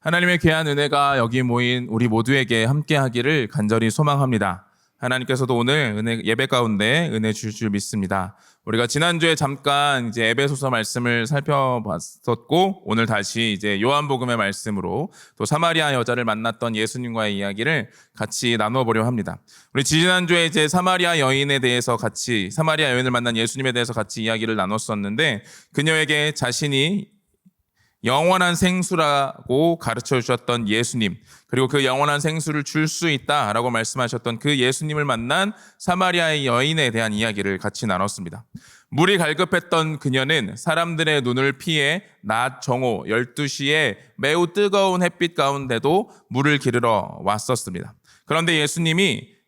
하나님의 귀한 은혜가 여기 모인 우리 모두에게 함께하기를 간절히 소망합니다. 하나님께서도 오늘 예배 가운데 은혜 주실 줄 믿습니다. 우리가 지난주에 잠깐 이제 에베소서 말씀을 살펴봤었고, 오늘 다시 이제 요한복음의 말씀으로 또 사마리아 여자를 만났던 예수님과의 이야기를 같이 나눠보려 합니다. 우리 지난주에 이제 사마리아 여인에 대해서 사마리아 여인을 만난 예수님에 대해서 같이 이야기를 나눴었는데, 그녀에게 자신이 영원한 생수라고 가르쳐 주셨던 예수님, 그리고 그 영원한 생수를 줄 수 있다라고 말씀하셨던 그 예수님을 만난 사마리아의 여인에 대한 이야기를 같이 나눴습니다. 물이 갈급했던 그녀는 사람들의 눈을 피해 낮 정오 12시에 매우 뜨거운 햇빛 가운데도 물을 기르러 왔었습니다. 그런데 예수님이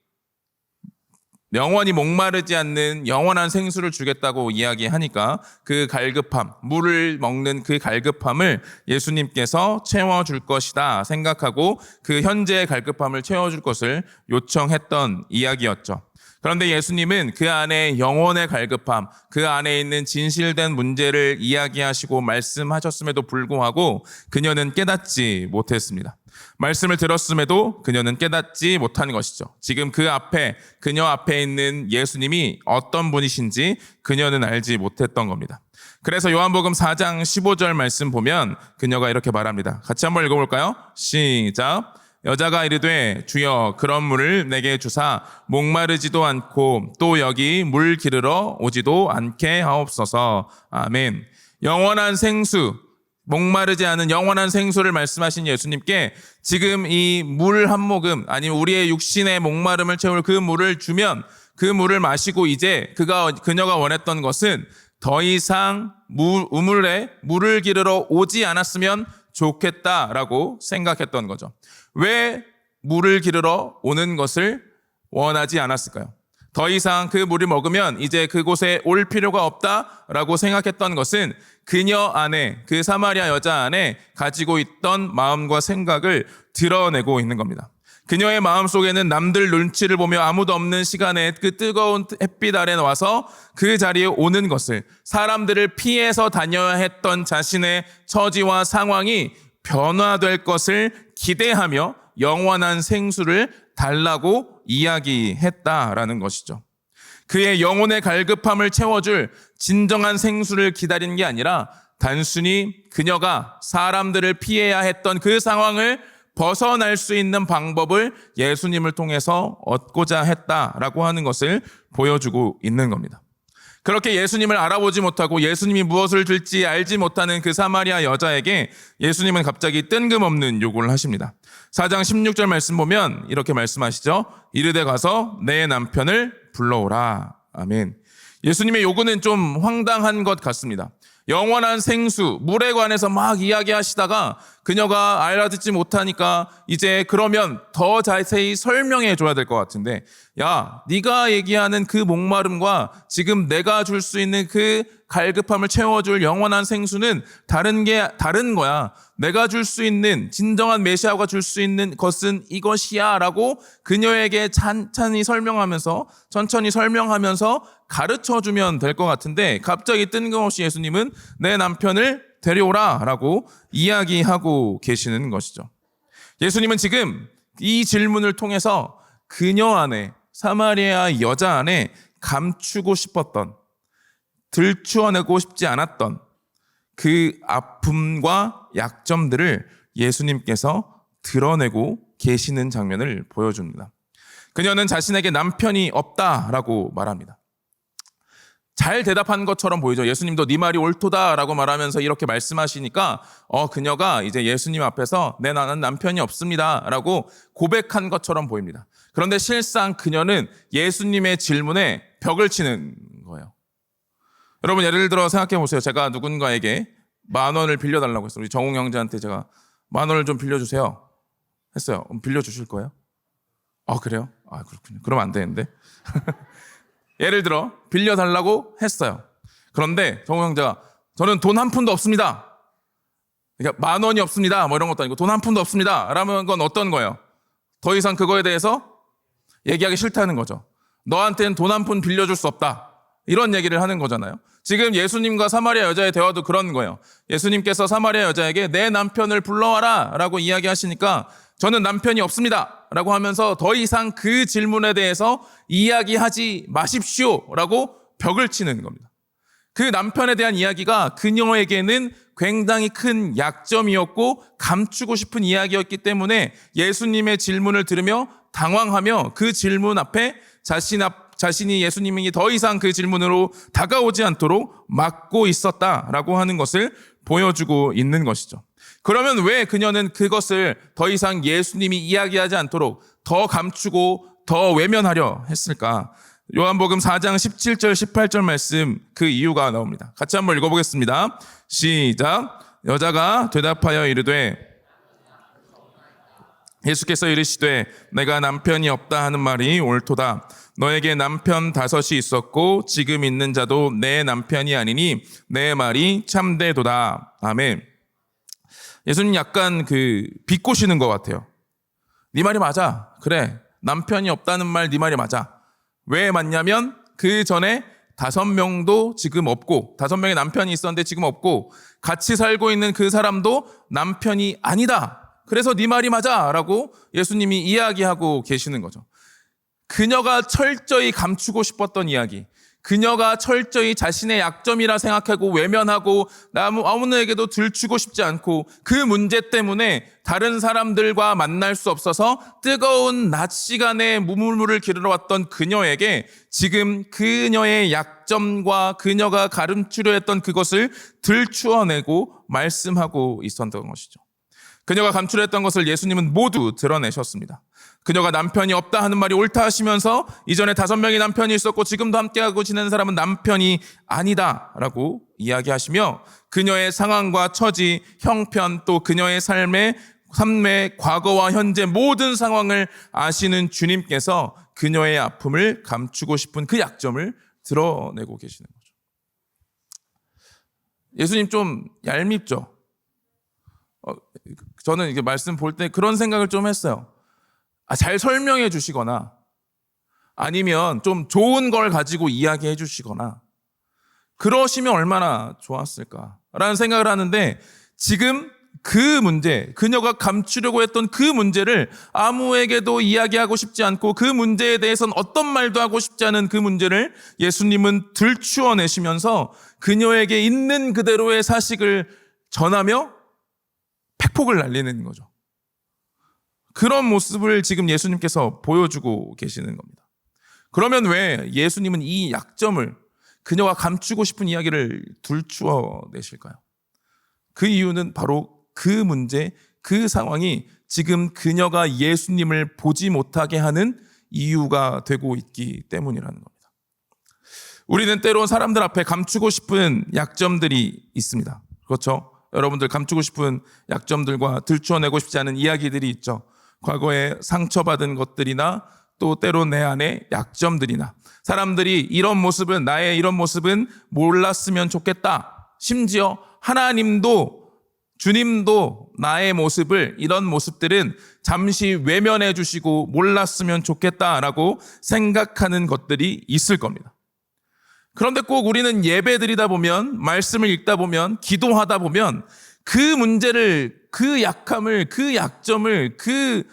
영원히 목마르지 않는 영원한 생수를 주겠다고 이야기하니까 그 갈급함, 물을 먹는 그 갈급함을 예수님께서 채워줄 것이다 생각하고 그 현재의 갈급함을 채워줄 것을 요청했던 이야기였죠. 그런데 예수님은 그 안에 영혼의 갈급함, 그 안에 있는 진실된 문제를 이야기하시고 말씀하셨음에도 불구하고 그녀는 깨닫지 못했습니다. 말씀을 들었음에도 그녀는 깨닫지 못한 것이죠. 지금 그녀 앞에 있는 예수님이 어떤 분이신지 그녀는 알지 못했던 겁니다. 그래서 요한복음 4장 15절 말씀 보면 그녀가 이렇게 말합니다. 같이 한번 읽어볼까요? 시작. 여자가 이르되 주여 그런 물을 내게 주사 목마르지도 않고 또 여기 물 기르러 오지도 않게 하옵소서. 아멘. 영원한 생수, 목마르지 않은 영원한 생수를 말씀하신 예수님께 지금 이 물 한 모금, 아니면 우리의 육신의 목마름을 채울 그 물을 주면 그 물을 마시고 이제 그녀가 원했던 것은 더 이상 우물에 물을 기르러 오지 않았으면 좋겠다라고 생각했던 거죠. 왜 물을 기르러 오는 것을 원하지 않았을까요? 더 이상 그 물을 먹으면 이제 그곳에 올 필요가 없다라고 생각했던 것은 그녀 안에, 그 사마리아 여자 안에 가지고 있던 마음과 생각을 드러내고 있는 겁니다. 그녀의 마음 속에는 남들 눈치를 보며 아무도 없는 시간에 그 뜨거운 햇빛 아래 와서 그 자리에 오는 것을, 사람들을 피해서 다녀야 했던 자신의 처지와 상황이 변화될 것을 기대하며 영원한 생수를 달라고 이야기했다라는 것이죠. 그의 영혼의 갈급함을 채워줄 진정한 생수를 기다리는 게 아니라 단순히 그녀가 사람들을 피해야 했던 그 상황을 벗어날 수 있는 방법을 예수님을 통해서 얻고자 했다라고 하는 것을 보여주고 있는 겁니다. 그렇게 예수님을 알아보지 못하고 예수님이 무엇을 줄지 알지 못하는 그 사마리아 여자에게 예수님은 갑자기 뜬금없는 요구를 하십니다. 4장 16절 말씀 보면 이렇게 말씀하시죠. 이르되 가서 내 남편을 불러오라. 아멘. 예수님의 요구는 좀 황당한 것 같습니다. 영원한 생수, 물에 관해서 막 이야기하시다가 그녀가 알아듣지 못하니까 이제 그러면 더 자세히 설명해 줘야 될 것 같은데, 야, 네가 얘기하는 그 목마름과 지금 내가 줄 수 있는 그 갈급함을 채워줄 영원한 생수는 다른 거야. 내가 줄 수 있는, 진정한 메시아가 줄 수 있는 것은 이것이야 라고 그녀에게 천천히 설명하면서 가르쳐주면 될 것 같은데, 갑자기 뜬금없이 예수님은 내 남편을 데려오라 라고 이야기하고 계시는 것이죠. 예수님은 지금 이 질문을 통해서 그녀 안에, 사마리아 여자 안에 감추고 싶었던, 들추어내고 싶지 않았던 그 아픔과 약점들을 예수님께서 드러내고 계시는 장면을 보여줍니다. 그녀는 자신에게 남편이 없다라고 말합니다. 잘 대답한 것처럼 보이죠. 예수님도 네 말이 옳도다라고 말하면서 이렇게 말씀하시니까 그녀가 이제 예수님 앞에서 나는 남편이 없습니다라고 고백한 것처럼 보입니다. 그런데 실상 그녀는 예수님의 질문에 벽을 치는 거예요. 여러분, 예를 들어 생각해 보세요. 제가 누군가에게 10,000원을 빌려달라고 했어요. 우리 정웅 형제한테 제가 10,000원을 좀 빌려주세요 했어요. 빌려주실 거예요? 그래요? 그렇군요. 그러면 안 되는데. 예를 들어 빌려달라고 했어요. 그런데 정우 형제가 저는 돈 한 푼도 없습니다. 그러니까 10,000원이 없습니다. 뭐 이런 것도 아니고 돈 한 푼도 없습니다. 라면 건 어떤 거예요? 더 이상 그거에 대해서 얘기하기 싫다는 거죠. 너한테는 돈 한 푼 빌려줄 수 없다. 이런 얘기를 하는 거잖아요. 지금 예수님과 사마리아 여자의 대화도 그런 거예요. 예수님께서 사마리아 여자에게 내 남편을 불러와라 라고 이야기하시니까 저는 남편이 없습니다 라고 하면서 더 이상 그 질문에 대해서 이야기하지 마십시오 라고 벽을 치는 겁니다. 그 남편에 대한 이야기가 그녀에게는 굉장히 큰 약점이었고 감추고 싶은 이야기였기 때문에 예수님의 질문을 들으며 당황하며 그 질문 앞에 자신이 예수님이 더 이상 그 질문으로 다가오지 않도록 막고 있었다라고 하는 것을 보여주고 있는 것이죠. 그러면 왜 그녀는 그것을 더 이상 예수님이 이야기하지 않도록 더 감추고 더 외면하려 했을까? 요한복음 4장 17절 18절 말씀 그 이유가 나옵니다. 같이 한번 읽어보겠습니다. 시작. 여자가 대답하여 이르되 예수께서 이르시되 내가 남편이 없다 하는 말이 옳도다. 너에게 남편 5이 있었고 지금 있는 자도 내 남편이 아니니 내 말이 참되도다. 아멘. 예수님 약간 비꼬시는 것 같아요. 네 말이 맞아. 그래. 남편이 없다는 말 네 말이 맞아. 왜 맞냐면 그 전에 5명도 지금 없고 5명의 남편이 있었는데 지금 없고 같이 살고 있는 그 사람도 남편이 아니다. 그래서 네 말이 맞아 라고 예수님이 이야기하고 계시는 거죠. 그녀가 철저히 감추고 싶었던 이야기, 그녀가 철저히 자신의 약점이라 생각하고 외면하고 아무에게도 들추고 싶지 않고 그 문제 때문에 다른 사람들과 만날 수 없어서 뜨거운 낮 시간에 무물무를 기르러 왔던 그녀에게 지금 그녀의 약점과 그녀가 가름추려 했던 그것을 들추어내고 말씀하고 있었던 것이죠. 그녀가 감추려했던 것을 예수님은 모두 드러내셨습니다. 그녀가 남편이 없다 하는 말이 옳다 하시면서 이전에 5명의 남편이 있었고 지금도 함께하고 지내는 사람은 남편이 아니다라고 이야기하시며 그녀의 상황과 처지, 형편 또 그녀의 삶의 과거와 현재 모든 상황을 아시는 주님께서 그녀의 아픔을 감추고 싶은 그 약점을 드러내고 계시는 거죠. 예수님 좀 얄밉죠? 저는 이게 말씀 볼 때 그런 생각을 좀 했어요. 잘 설명해 주시거나 아니면 좀 좋은 걸 가지고 이야기해 주시거나 그러시면 얼마나 좋았을까라는 생각을 하는데 지금 그 문제, 그녀가 감추려고 했던 그 문제를 아무에게도 이야기하고 싶지 않고 그 문제에 대해서는 어떤 말도 하고 싶지 않은 그 문제를 예수님은 들추어내시면서 그녀에게 있는 그대로의 사실을 전하며 팩폭을 날리는 거죠. 그런 모습을 지금 예수님께서 보여주고 계시는 겁니다. 그러면 왜 예수님은 이 약점을 그녀가 감추고 싶은 이야기를 들추어 내실까요? 그 이유는 바로 그 문제, 그 상황이 지금 그녀가 예수님을 보지 못하게 하는 이유가 되고 있기 때문이라는 겁니다. 우리는 때로 사람들 앞에 감추고 싶은 약점들이 있습니다. 그렇죠? 여러분들 감추고 싶은 약점들과 들추어내고 싶지 않은 이야기들이 있죠. 과거에 상처받은 것들이나 또 때로 내 안에 약점들이나 사람들이 이런 모습은 나의 이런 모습은 몰랐으면 좋겠다. 심지어 하나님도 주님도 나의 모습을 이런 모습들은 잠시 외면해 주시고 몰랐으면 좋겠다라고 생각하는 것들이 있을 겁니다. 그런데 꼭 우리는 예배 드리다 보면 말씀을 읽다 보면 기도하다 보면 그 문제를 그 약함을 그 약점을 그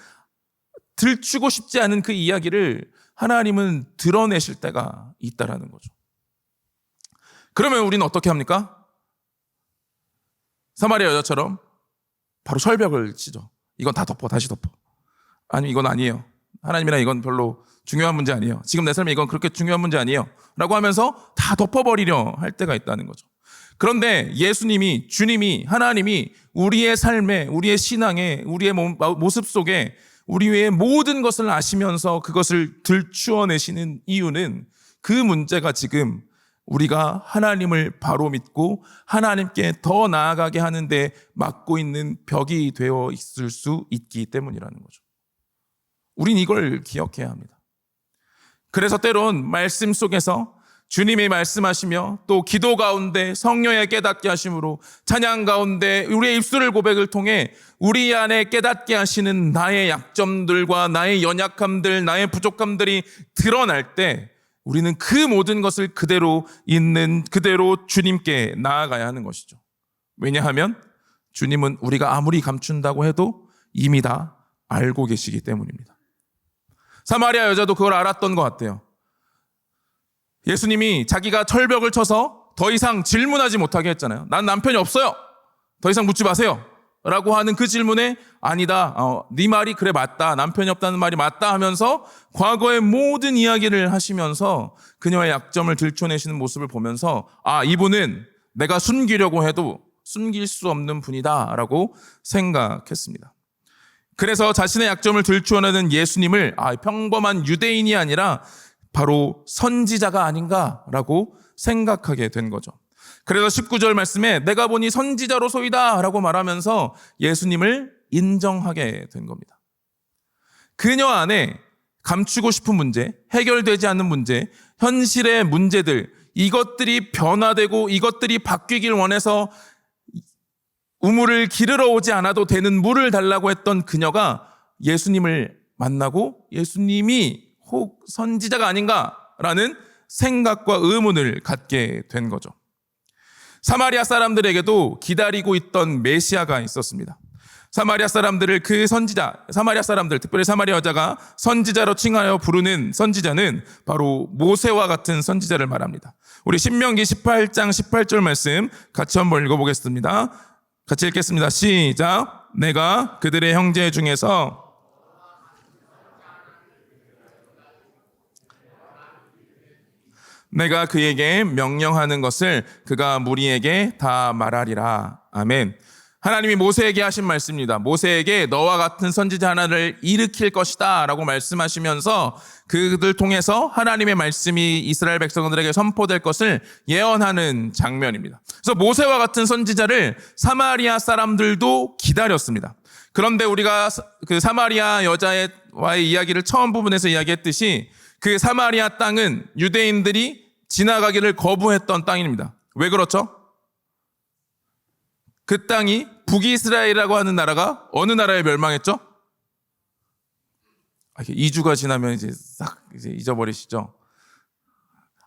들추고 싶지 않은 그 이야기를 하나님은 드러내실 때가 있다라는 거죠. 그러면 우리는 어떻게 합니까? 사마리아 여자처럼 바로 철벽을 치죠. 이건 다 덮어, 다시 덮어. 아니면 이건 아니에요. 하나님이랑 이건 별로 중요한 문제 아니에요. 지금 내 삶에 이건 그렇게 중요한 문제 아니에요. 라고 하면서 다 덮어버리려 할 때가 있다는 거죠. 그런데 예수님이, 주님이, 하나님이 우리의 삶에, 우리의 신앙에, 우리의 모습 속에 우리의 모든 것을 아시면서 그것을 들추어내시는 이유는 그 문제가 지금 우리가 하나님을 바로 믿고 하나님께 더 나아가게 하는데 막고 있는 벽이 되어 있을 수 있기 때문이라는 거죠. 우린 이걸 기억해야 합니다. 그래서 때론 말씀 속에서 주님이 말씀하시며 또 기도 가운데 성령의 깨닫게 하심으로 찬양 가운데 우리의 입술을 고백을 통해 우리 안에 깨닫게 하시는 나의 약점들과 나의 연약함들, 나의 부족함들이 드러날 때 우리는 그 모든 것을 그대로 있는 그대로 주님께 나아가야 하는 것이죠. 왜냐하면 주님은 우리가 아무리 감춘다고 해도 이미 다 알고 계시기 때문입니다. 사마리아 여자도 그걸 알았던 것 같아요. 예수님이 자기가 철벽을 쳐서 더 이상 질문하지 못하게 했잖아요. 난 남편이 없어요. 더 이상 묻지 마세요. 라고 하는 그 질문에 아니다. 네 말이 그래 맞다. 남편이 없다는 말이 맞다 하면서 과거의 모든 이야기를 하시면서 그녀의 약점을 들춰내시는 모습을 보면서 이분은 내가 숨기려고 해도 숨길 수 없는 분이다 라고 생각했습니다. 그래서 자신의 약점을 들추어내는 예수님을 평범한 유대인이 아니라 바로 선지자가 아닌가라고 생각하게 된 거죠. 그래서 19절 말씀에 내가 보니 선지자로소이다 라고 말하면서 예수님을 인정하게 된 겁니다. 그녀 안에 감추고 싶은 문제, 해결되지 않는 문제, 현실의 문제들, 이것들이 변화되고 이것들이 바뀌길 원해서 우물을 기르러 오지 않아도 되는 물을 달라고 했던 그녀가 예수님을 만나고 예수님이 혹 선지자가 아닌가라는 생각과 의문을 갖게 된 거죠. 사마리아 사람들에게도 기다리고 있던 메시아가 있었습니다. 사마리아 사람들을 사마리아 사람들, 특별히 사마리아 여자가 선지자로 칭하여 부르는 선지자는 바로 모세와 같은 선지자를 말합니다. 우리 신명기 18장 18절 말씀 같이 한번 읽어보겠습니다. 같이 읽겠습니다. 시작. 내가 그들의 형제 중에서 내가 그에게 명령하는 것을 그가 무리에게 다 말하리라. 아멘. 하나님이 모세에게 하신 말씀입니다. 모세에게 너와 같은 선지자 하나를 일으킬 것이다 라고 말씀하시면서 그들 통해서 하나님의 말씀이 이스라엘 백성들에게 선포될 것을 예언하는 장면입니다. 그래서 모세와 같은 선지자를 사마리아 사람들도 기다렸습니다. 그런데 우리가 그 사마리아 여자와의 이야기를 처음 부분에서 이야기했듯이 그 사마리아 땅은 유대인들이 지나가기를 거부했던 땅입니다. 왜 그렇죠? 그 땅이 북이스라엘이라고 하는 나라가 어느 나라에 멸망했죠? 2주가 지나면 이제 잊어버리시죠?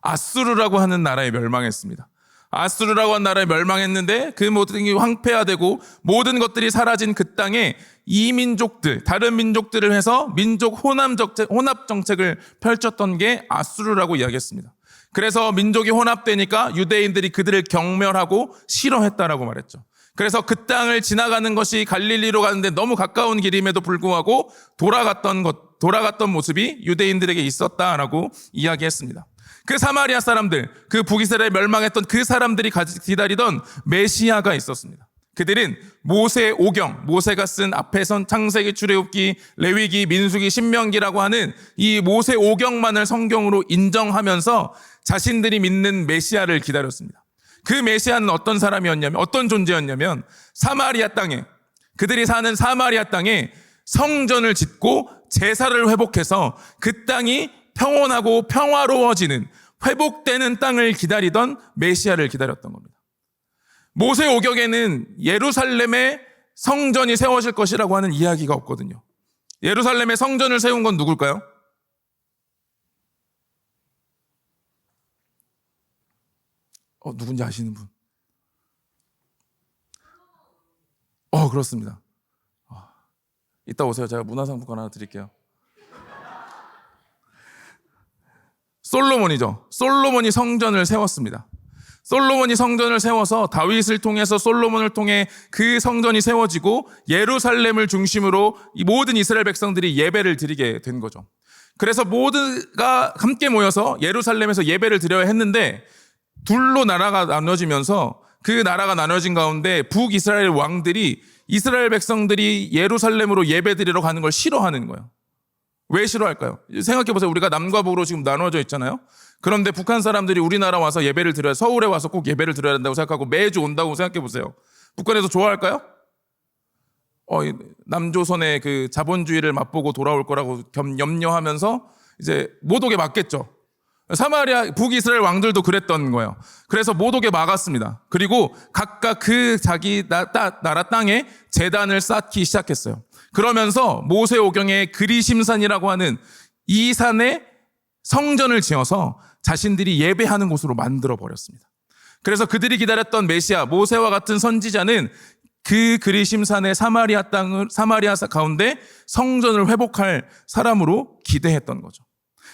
아수르라고 하는 나라에 멸망했습니다. 아수르라고 하는 나라에 멸망했는데 그 모든 게 황폐화되고 모든 것들이 사라진 그 땅에 이민족들, 다른 민족들을 해서 민족 혼합 정책을 펼쳤던 게 아수르라고 이야기했습니다. 그래서 민족이 혼합되니까 유대인들이 그들을 경멸하고 싫어했다라고 말했죠. 그래서 그 땅을 지나가는 것이 갈릴리로 가는데 너무 가까운 길임에도 불구하고 돌아갔던 모습이 유대인들에게 있었다라고 이야기했습니다. 그 사마리아 사람들, 그 북이스라엘 멸망했던 그 사람들이 기다리던 메시아가 있었습니다. 그들은 모세 오경, 모세가 쓴 앞에선 창세기, 출애굽기, 레위기, 민수기, 신명기라고 하는 이 모세 오경만을 성경으로 인정하면서 자신들이 믿는 메시아를 기다렸습니다. 그 메시아는 어떤 사람이었냐면, 어떤 존재였냐면 사마리아 땅에, 그들이 사는 사마리아 땅에 성전을 짓고 제사를 회복해서 그 땅이 평온하고 평화로워지는, 회복되는 땅을 기다리던 메시아를 기다렸던 겁니다. 모세 오경에는 예루살렘에 성전이 세워질 것이라고 하는 이야기가 없거든요. 예루살렘에 성전을 세운 건 누굴까요? 누군지 아시는 분? 그렇습니다. 이따 오세요. 제가 문화상품권 하나 드릴게요. 솔로몬이죠. 솔로몬이 성전을 세웠습니다. 솔로몬이 성전을 세워서 다윗을 통해서 솔로몬을 통해 그 성전이 세워지고 예루살렘을 중심으로 이 모든 이스라엘 백성들이 예배를 드리게 된 거죠. 그래서 모두가 함께 모여서 예루살렘에서 예배를 드려야 했는데 둘로 나라가 나눠지면서 그 나라가 나눠진 가운데 북이스라엘 왕들이 이스라엘 백성들이 예루살렘으로 예배드리러 가는 걸 싫어하는 거예요. 왜 싫어할까요? 생각해보세요. 우리가 남과 북으로 지금 나눠져 있잖아요. 그런데 북한 사람들이 우리나라 와서 예배를 드려야, 서울에 와서 꼭 예배를 드려야 한다고 생각하고 매주 온다고 생각해보세요. 북한에서 좋아할까요? 남조선의 그 자본주의를 맛보고 돌아올 거라고 염려하면서 이제 못 오게 막겠죠. 사마리아 북이스라엘 왕들도 그랬던 거예요. 그래서 못 오게 막았습니다. 그리고 각각 그 자기 나라 땅에 제단을 쌓기 시작했어요. 그러면서 모세 오경의 그리심산이라고 하는 이 산에 성전을 지어서 자신들이 예배하는 곳으로 만들어 버렸습니다. 그래서 그들이 기다렸던 메시아, 모세와 같은 선지자는 그 그리심산의 사마리아 가운데 성전을 회복할 사람으로 기대했던 거죠.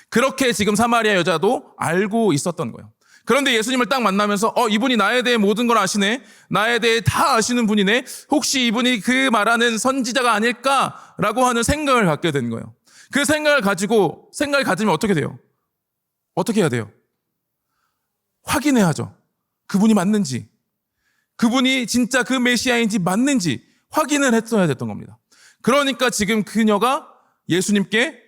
그렇게 지금 사마리아 여자도 알고 있었던 거예요. 그런데 예수님을 딱 만나면서 이분이 나에 대해 모든 걸 아시네. 나에 대해 다 아시는 분이네. 혹시 이분이 그 말하는 선지자가 아닐까라고 하는 생각을 갖게 된 거예요. 그 생각을 가지면 어떻게 돼요? 어떻게 해야 돼요? 확인해야죠. 그분이 맞는지, 그분이 진짜 그 메시아인지 맞는지 확인을 했어야 됐던 겁니다. 그러니까 지금 그녀가 예수님께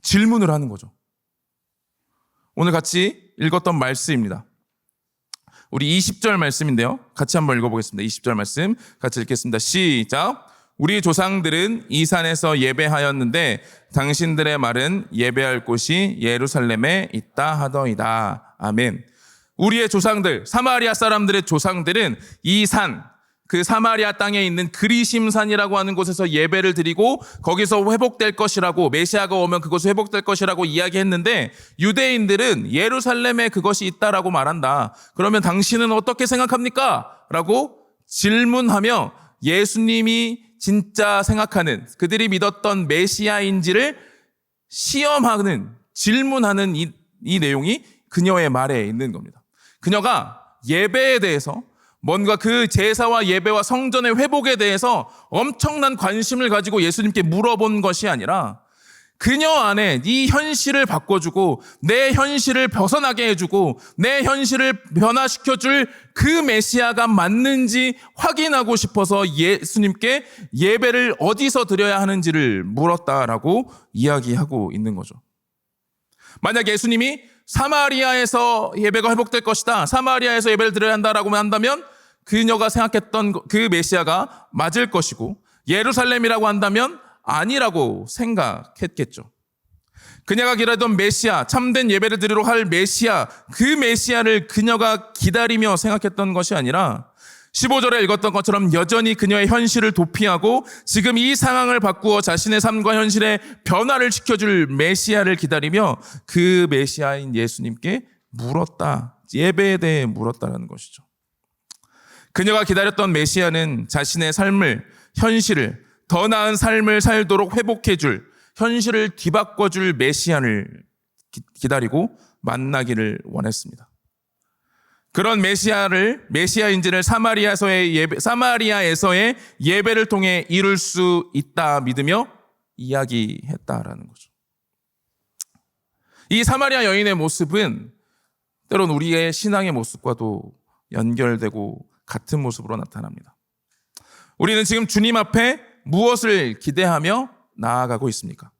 질문을 하는 거죠. 오늘 같이 읽었던 말씀입니다. 우리 20절 말씀인데요. 같이 한번 읽어보겠습니다. 20절 말씀 같이 읽겠습니다. 시작. 우리 조상들은 이 산에서 예배하였는데 당신들의 말은 예배할 곳이 예루살렘에 있다 하더이다. 아멘. 우리의 조상들, 사마리아 사람들의 조상들은 이 산, 그 사마리아 땅에 있는 그리심산이라고 하는 곳에서 예배를 드리고 거기서 회복될 것이라고, 메시아가 오면 그것이 회복될 것이라고 이야기했는데 유대인들은 예루살렘에 그것이 있다라고 말한다. 그러면 당신은 어떻게 생각합니까? 라고 질문하며 예수님이 진짜 생각하는, 그들이 믿었던 메시아인지를 시험하는, 질문하는 이 내용이 그녀의 말에 있는 겁니다. 그녀가 예배에 대해서, 뭔가 그 제사와 예배와 성전의 회복에 대해서 엄청난 관심을 가지고 예수님께 물어본 것이 아니라 그녀 안에 이 현실을 바꿔주고 내 현실을 벗어나게 해주고 내 현실을 변화시켜줄 그 메시아가 맞는지 확인하고 싶어서 예수님께 예배를 어디서 드려야 하는지를 물었다라고 이야기하고 있는 거죠. 만약 예수님이 사마리아에서 예배가 회복될 것이다, 사마리아에서 예배를 드려야 한다라고 한다면 그녀가 생각했던 그 메시아가 맞을 것이고, 예루살렘이라고 한다면 아니라고 생각했겠죠. 그녀가 기다리던 메시아, 참된 예배를 드리러 할 메시아, 그 메시아를 그녀가 기다리며 생각했던 것이 아니라 15절에 읽었던 것처럼 여전히 그녀의 현실을 도피하고 지금 이 상황을 바꾸어 자신의 삶과 현실에 변화를 시켜줄 메시아를 기다리며 그 메시아인 예수님께 물었다. 예배에 대해 물었다는 것이죠. 그녀가 기다렸던 메시아는 자신의 삶을, 현실을, 더 나은 삶을 살도록 회복해줄, 현실을 뒤바꿔줄 메시아를 기다리고 만나기를 원했습니다. 그런 메시아인지를 사마리아에서의 예배를 통해 이룰 수 있다 믿으며 이야기했다라는 거죠. 이 사마리아 여인의 모습은 때론 우리의 신앙의 모습과도 연결되고 같은 모습으로 나타납니다. 우리는 지금 주님 앞에 무엇을 기대하며 나아가고 있습니까?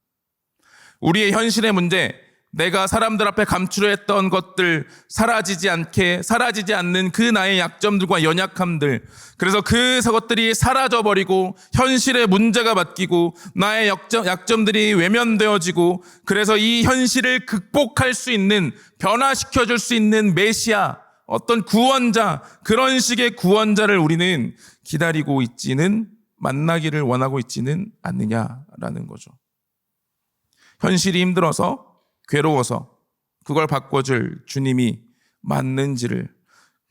우리의 현실의 문제, 내가 사람들 앞에 감추려했던 것들, 사라지지 않는 그 나의 약점들과 연약함들, 그래서 그 것들이 사라져버리고 현실의 문제가 바뀌고 나의 약점들이 외면되어지고, 그래서 이 현실을 극복할 수 있는, 변화시켜줄 수 있는 메시아, 어떤 구원자, 그런 식의 구원자를 우리는 기다리고 있지는, 만나기를 원하고 있지는 않느냐라는 거죠. 현실이 힘들어서, 괴로워서 그걸 바꿔줄 주님이 맞는지를,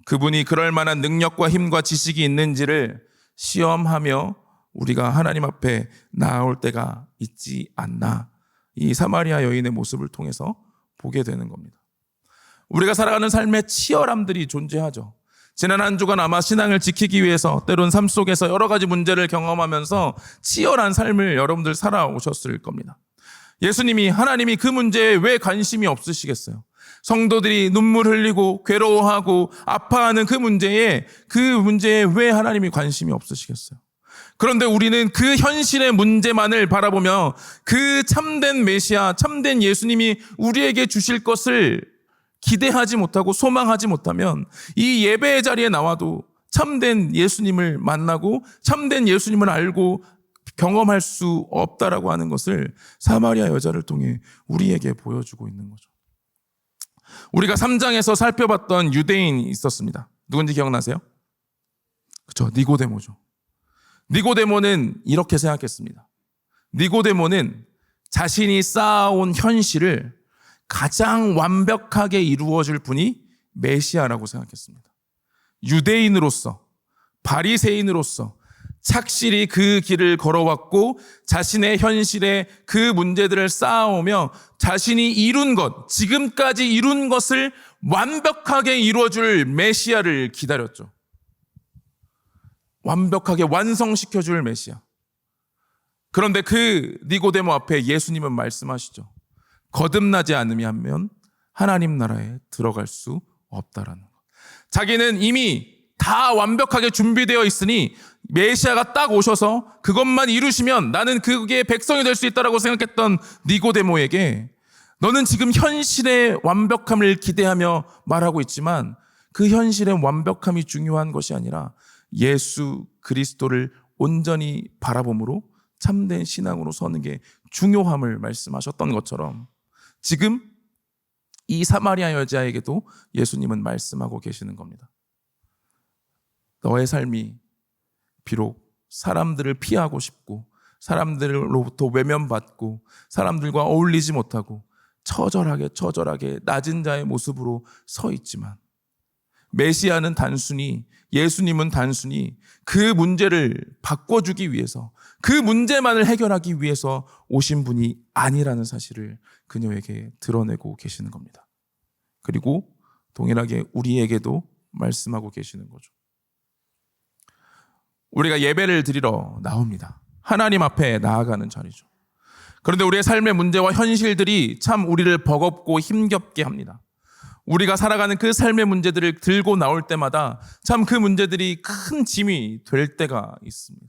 그분이 그럴 만한 능력과 힘과 지식이 있는지를 시험하며 우리가 하나님 앞에 나아올 때가 있지 않나, 이 사마리아 여인의 모습을 통해서 보게 되는 겁니다. 우리가 살아가는 삶의 치열함들이 존재하죠. 지난 한 주간 아마 신앙을 지키기 위해서 때론 삶 속에서 여러 가지 문제를 경험하면서 치열한 삶을 여러분들 살아오셨을 겁니다. 예수님이, 하나님이 그 문제에 왜 관심이 없으시겠어요? 성도들이 눈물 흘리고 괴로워하고 아파하는 그 문제에 왜 하나님이 관심이 없으시겠어요? 그런데 우리는 그 현실의 문제만을 바라보며 그 참된 메시아, 참된 예수님이 우리에게 주실 것을 기대하지 못하고 소망하지 못하면 이 예배의 자리에 나와도 참된 예수님을 만나고 참된 예수님을 알고 경험할 수 없다라고 하는 것을 사마리아 여자를 통해 우리에게 보여주고 있는 거죠. 우리가 3장에서 살펴봤던 유대인이 있었습니다. 누군지 기억나세요? 그렇죠. 니고데모죠. 니고데모는 이렇게 생각했습니다. 니고데모는 자신이 쌓아온 현실을 가장 완벽하게 이루어줄 분이 메시아라고 생각했습니다. 유대인으로서, 바리새인으로서 착실히 그 길을 걸어왔고 자신의 현실에 그 문제들을 쌓아오며 자신이 이룬 것, 지금까지 이룬 것을 완벽하게 이루어줄 메시아를 기다렸죠. 완벽하게 완성시켜줄 메시아. 그런데 그 니고데모 앞에 예수님은 말씀하시죠. 거듭나지 않으면 하나님 나라에 들어갈 수 없다라는 것. 자기는 이미 다 완벽하게 준비되어 있으니 메시아가 딱 오셔서 그것만 이루시면 나는 그게 백성이 될 수 있다라고 생각했던 니고데모에게 너는 지금 현실의 완벽함을 기대하며 말하고 있지만 그 현실의 완벽함이 중요한 것이 아니라 예수 그리스도를 온전히 바라봄으로 참된 신앙으로 서는 게 중요함을 말씀하셨던 것처럼 지금 이 사마리아 여자에게도 예수님은 말씀하고 계시는 겁니다. 너의 삶이 비록 사람들을 피하고 싶고 사람들로부터 외면받고 사람들과 어울리지 못하고 처절하게 낮은 자의 모습으로 서 있지만 메시아는 단순히 예수님은 단순히 그 문제를 바꿔주기 위해서 그 문제만을 해결하기 위해서 오신 분이 아니라는 사실을 그녀에게 드러내고 계시는 겁니다. 그리고 동일하게 우리에게도 말씀하고 계시는 거죠. 우리가 예배를 드리러 나옵니다. 하나님 앞에 나아가는 자리죠. 그런데 우리의 삶의 문제와 현실들이 참 우리를 버겁고 힘겹게 합니다. 우리가 살아가는 그 삶의 문제들을 들고 나올 때마다 참 그 문제들이 큰 짐이 될 때가 있습니다.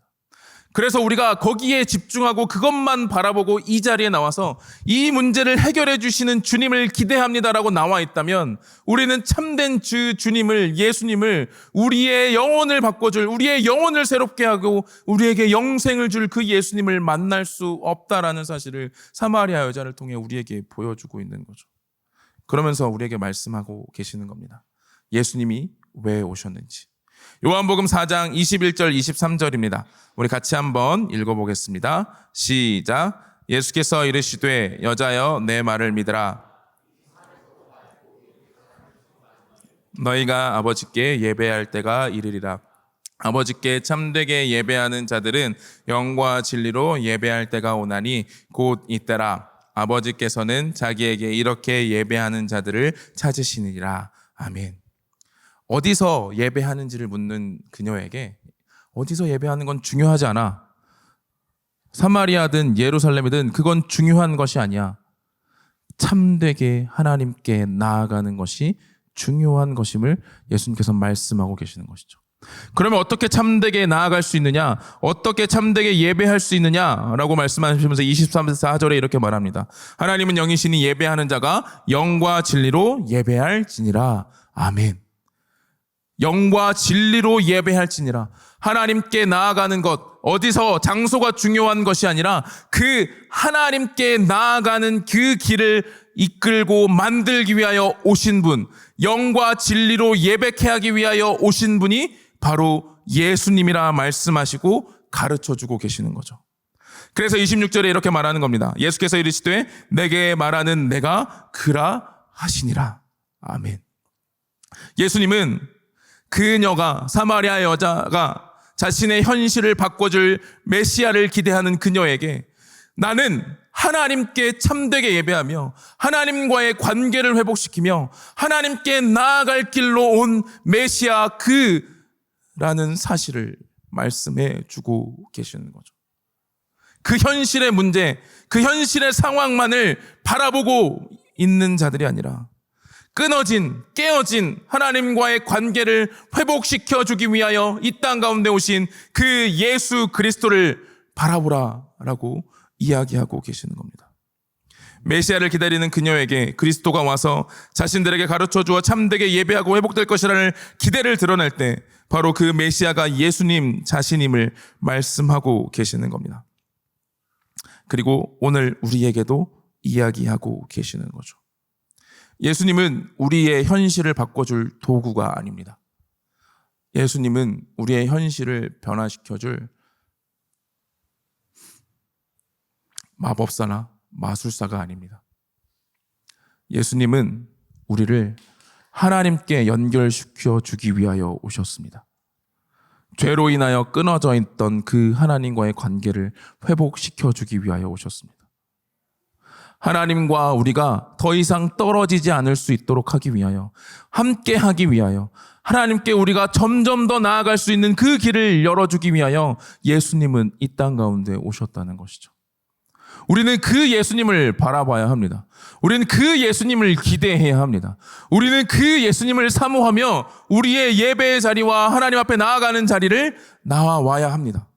그래서 우리가 거기에 집중하고 그것만 바라보고 이 자리에 나와서 이 문제를 해결해 주시는 주님을 기대합니다라고 나와 있다면 우리는 참된 주님을, 예수님을 우리의 영혼을 바꿔줄, 우리의 영혼을 새롭게 하고 우리에게 영생을 줄 그 예수님을 만날 수 없다라는 사실을 사마리아 여자를 통해 우리에게 보여주고 있는 거죠. 그러면서 우리에게 말씀하고 계시는 겁니다. 예수님이 왜 오셨는지. 요한복음 4장 21절 23절입니다. 우리 같이 한번 읽어보겠습니다. 시작. 예수께서 이르시되 여자여 내 말을 믿으라. 너희가 아버지께 예배할 때가 이르리라. 아버지께 참되게 예배하는 자들은 영과 진리로 예배할 때가 오나니 곧 이때라. 아버지께서는 자기에게 이렇게 예배하는 자들을 찾으시니라. 아멘. 어디서 예배하는지를 묻는 그녀에게 어디서 예배하는 건 중요하지 않아. 사마리아든 예루살렘이든 그건 중요한 것이 아니야. 참되게 하나님께 나아가는 것이 중요한 것임을 예수님께서 말씀하고 계시는 것이죠. 그러면 어떻게 참되게 나아갈 수 있느냐? 어떻게 참되게 예배할 수 있느냐라고 말씀하시면서 23절에 이렇게 말합니다. 하나님은 영이시니 예배하는 자가 영과 진리로 예배할지니라. 아멘. 영과 진리로 예배할지니라. 하나님께 나아가는 것, 어디서 장소가 중요한 것이 아니라 그 하나님께 나아가는 그 길을 이끌고 만들기 위하여 오신 분, 영과 진리로 예배케 하기 위하여 오신 분이 바로 예수님이라 말씀하시고 가르쳐주고 계시는 거죠. 그래서 26절에 이렇게 말하는 겁니다. 예수께서 이르시되 내게 말하는 내가 그라 하시니라. 아멘. 예수님은 그녀가, 사마리아 여자가 자신의 현실을 바꿔줄 메시아를 기대하는 그녀에게 나는 하나님께 참되게 예배하며 하나님과의 관계를 회복시키며 하나님께 나아갈 길로 온 메시아 그라는 사실을 말씀해 주고 계시는 거죠. 그 현실의 문제, 그 현실의 상황만을 바라보고 있는 자들이 아니라 끊어진, 깨어진 하나님과의 관계를 회복시켜주기 위하여 이 땅 가운데 오신 그 예수 그리스도를 바라보라라고 이야기하고 계시는 겁니다. 메시아를 기다리는 그녀에게 그리스도가 와서 자신들에게 가르쳐주어 참되게 예배하고 회복될 것이라는 기대를 드러낼 때 바로 그 메시아가 예수님 자신임을 말씀하고 계시는 겁니다. 그리고 오늘 우리에게도 이야기하고 계시는 거죠. 예수님은 우리의 현실을 바꿔줄 도구가 아닙니다. 예수님은 우리의 현실을 변화시켜줄 마법사나 마술사가 아닙니다. 예수님은 우리를 하나님께 연결시켜 주기 위하여 오셨습니다. 죄로 인하여 끊어져 있던 그 하나님과의 관계를 회복시켜 주기 위하여 오셨습니다. 하나님과 우리가 더 이상 떨어지지 않을 수 있도록 하기 위하여, 함께 하기 위하여, 하나님께 우리가 점점 더 나아갈 수 있는 그 길을 열어주기 위하여 예수님은 이 땅 가운데 오셨다는 것이죠. 우리는 그 예수님을 바라봐야 합니다. 우리는 그 예수님을 기대해야 합니다. 우리는 그 예수님을 사모하며 우리의 예배의 자리와 하나님 앞에 나아가는 자리를 나와야 합니다.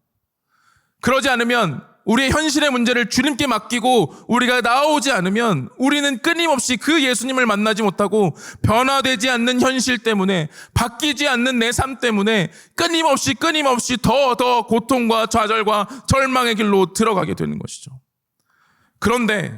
그러지 않으면, 우리의 현실의 문제를 주님께 맡기고 우리가 나오지 않으면 우리는 끊임없이 그 예수님을 만나지 못하고 변화되지 않는 현실 때문에, 바뀌지 않는 내 삶 때문에 끊임없이 더 고통과 좌절과 절망의 길로 들어가게 되는 것이죠. 그런데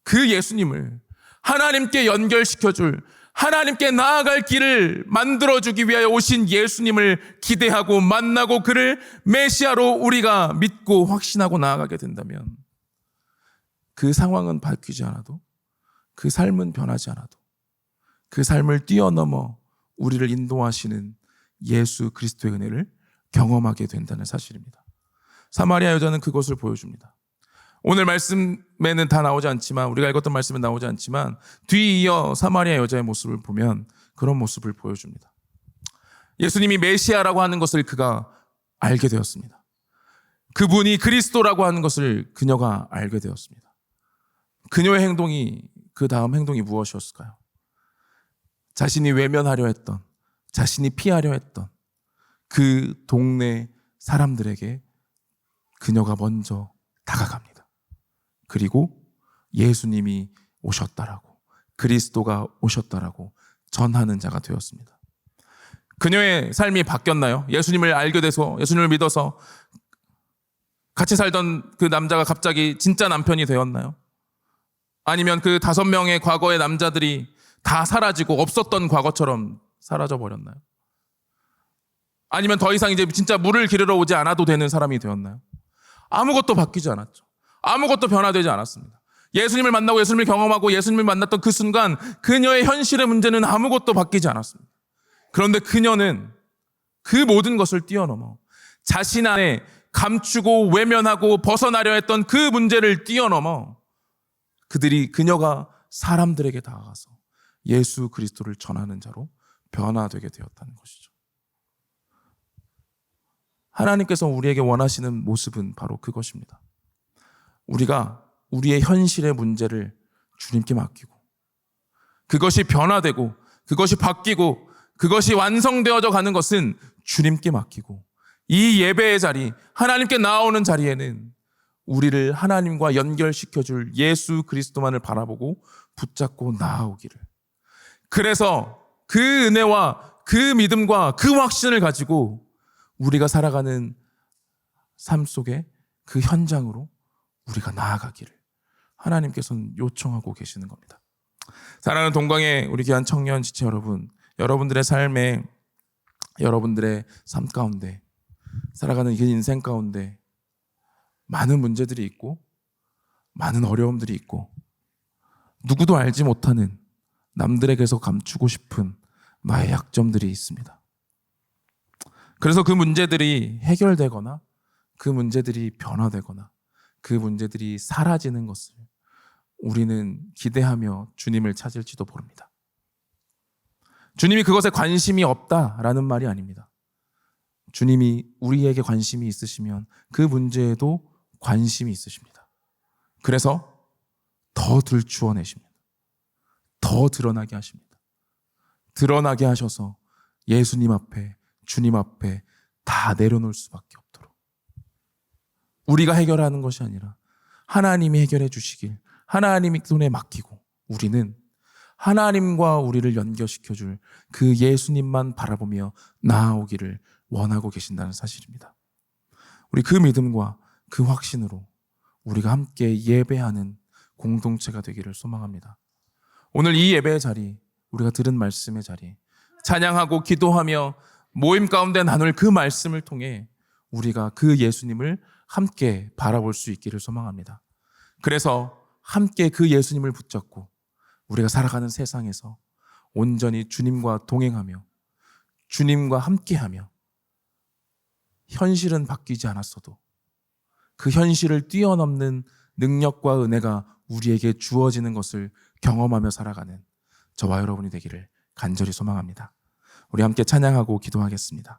그 예수님을 하나님께 연결시켜줄, 하나님께 나아갈 길을 만들어주기 위하여 오신 예수님을 기대하고 만나고 그를 메시아로 우리가 믿고 확신하고 나아가게 된다면, 그 상황은 바뀌지 않아도, 그 삶은 변하지 않아도, 그 삶을 뛰어넘어 우리를 인도하시는 예수 그리스도의 은혜를 경험하게 된다는 사실입니다. 사마리아 여자는 그것을 보여줍니다. 오늘 말씀에는 다 나오지 않지만, 우리가 읽었던 말씀은 나오지 않지만 뒤이어 사마리아 여자의 모습을 보면 그런 모습을 보여줍니다. 예수님이 메시아라고 하는 것을 그가 알게 되었습니다. 그분이 그리스도라고 하는 것을 그녀가 알게 되었습니다. 그녀의 행동이, 그 다음 행동이 무엇이었을까요? 자신이 외면하려 했던, 자신이 피하려 했던 그 동네 사람들에게 그녀가 먼저 다가갑니다. 그리고 예수님이 오셨다라고, 그리스도가 오셨다라고 전하는 자가 되었습니다. 그녀의 삶이 바뀌었나요? 예수님을 알게 돼서, 예수님을 믿어서 같이 살던 그 남자가 갑자기 진짜 남편이 되었나요? 아니면 그 5명의 과거의 남자들이 다 사라지고 없었던 과거처럼 사라져 버렸나요? 아니면 더 이상 이제 진짜 물을 기르러 오지 않아도 되는 사람이 되었나요? 아무것도 바뀌지 않았죠. 아무것도 변화되지 않았습니다. 예수님을 만나고 예수님을 경험하고 예수님을 만났던 그 순간 그녀의 현실의 문제는 아무것도 바뀌지 않았습니다. 그런데 그녀는 그 모든 것을 뛰어넘어 자신 안에 감추고 외면하고 벗어나려 했던 그 문제를 뛰어넘어 그녀가 사람들에게 다가가서 예수 그리스도를 전하는 자로 변화되게 되었다는 것이죠. 하나님께서 우리에게 원하시는 모습은 바로 그것입니다. 우리가 우리의 현실의 문제를 주님께 맡기고, 그것이 변화되고, 그것이 바뀌고, 그것이 완성되어져 가는 것은 주님께 맡기고, 이 예배의 자리, 하나님께 나아오는 자리에는 우리를 하나님과 연결시켜줄 예수 그리스도만을 바라보고 붙잡고 나아오기를. 그래서 그 은혜와 그 믿음과 그 확신을 가지고 우리가 살아가는 삶 속에 그 현장으로 우리가 나아가기를 하나님께서는 요청하고 계시는 겁니다. 사랑하는 동광의 우리 귀한 청년 지체 여러분, 여러분들의 삶에, 여러분들의 삶 가운데, 살아가는 이 인생 가운데 많은 문제들이 있고 많은 어려움들이 있고 누구도 알지 못하는, 남들에게서 감추고 싶은 나의 약점들이 있습니다. 그래서 그 문제들이 해결되거나 그 문제들이 변화되거나 그 문제들이 사라지는 것을 우리는 기대하며 주님을 찾을지도 모릅니다. 주님이 그것에 관심이 없다라는 말이 아닙니다. 주님이 우리에게 관심이 있으시면 그 문제에도 관심이 있으십니다. 그래서 더 들추어내십니다. 더 드러나게 하십니다. 드러나게 하셔서 예수님 앞에, 주님 앞에 다 내려놓을 수밖에 없도록, 우리가 해결하는 것이 아니라 하나님이 해결해 주시길 하나님의 손에 맡기고 우리는 하나님과 우리를 연결시켜줄 그 예수님만 바라보며 나아오기를 원하고 계신다는 사실입니다. 우리 그 믿음과 그 확신으로 우리가 함께 예배하는 공동체가 되기를 소망합니다. 오늘 이 예배의 자리, 우리가 들은 말씀의 자리, 찬양하고 기도하며 모임 가운데 나눌 그 말씀을 통해 우리가 그 예수님을 함께 바라볼 수 있기를 소망합니다. 그래서 함께 그 예수님을 붙잡고 우리가 살아가는 세상에서 온전히 주님과 동행하며 주님과 함께하며 현실은 바뀌지 않았어도 그 현실을 뛰어넘는 능력과 은혜가 우리에게 주어지는 것을 경험하며 살아가는 저와 여러분이 되기를 간절히 소망합니다. 우리 함께 찬양하고 기도하겠습니다.